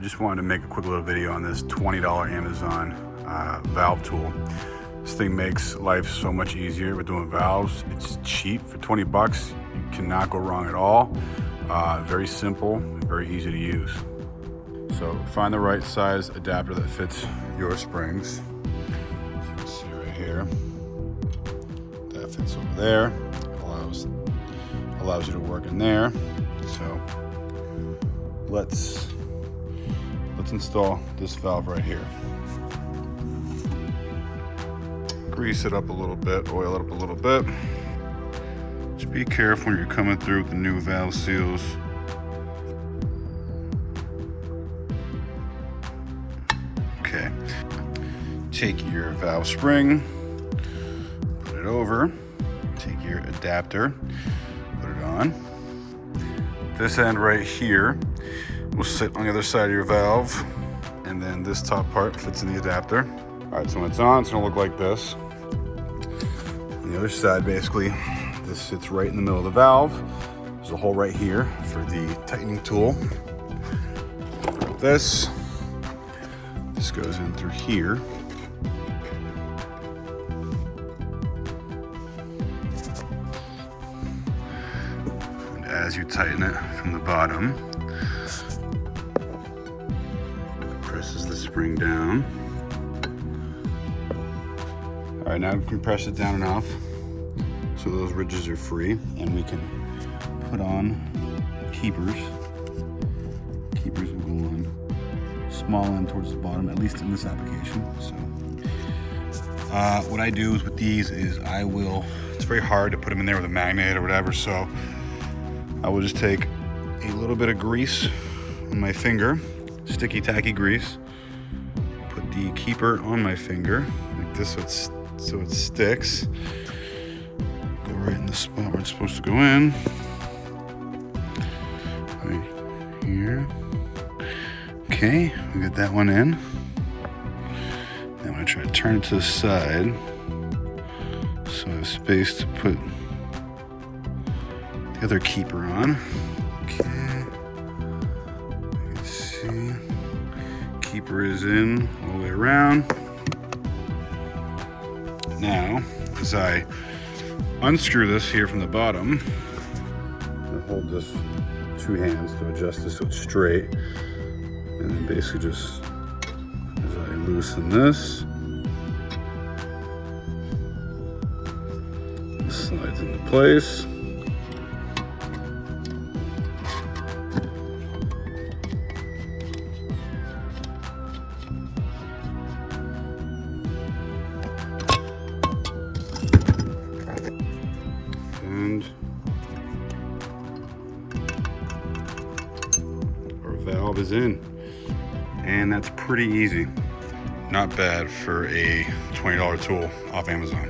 just wanted to make a quick little video on this $20 Amazon valve tool. This thing makes life so much easier with doing valves. It's cheap for 20 bucks. You cannot go wrong at all. Very simple, very easy to use. So find the right size adapter that fits your springs. As you can see right here, that fits over there. Allows you to work in there. So let's install this valve right here. Grease it up a little bit, oil it up a little bit. Just be careful when you're coming through with the new valve seals. Okay, take your valve spring, put it over, take your adapter, put it on. This end right here will sit on the other side of your valve, and then this top part fits in the adapter. All right, so when it's on, it's gonna look like this. On the other side, basically, this sits right in the middle of the valve. There's a hole right here for the tightening tool. This goes in through here. And as you tighten it from the bottom, it presses the spring down. All right, now we can press it down enough so those ridges are free, and we can put on keepers. Keepers will go on small end towards the bottom, at least in this application. So what I do is with these is it's very hard to put them in there with a magnet or whatever, so I will just take a little bit of grease on my finger, sticky tacky grease, put the keeper on my finger like this so it sticks. Go right in the spot where it's supposed to go in. Right here. Okay, we got that one in. Now I'm gonna try to turn it to the side so I have space to put the other keeper on. Okay, you can see, keeper is in all the way around. Now, as I unscrew this here from the bottom, I hold this with 2 hands to adjust this so it's straight. And then basically just, as I loosen this, it slides into place. And our valve is in. And that's pretty easy. Not bad for a $20 tool off Amazon.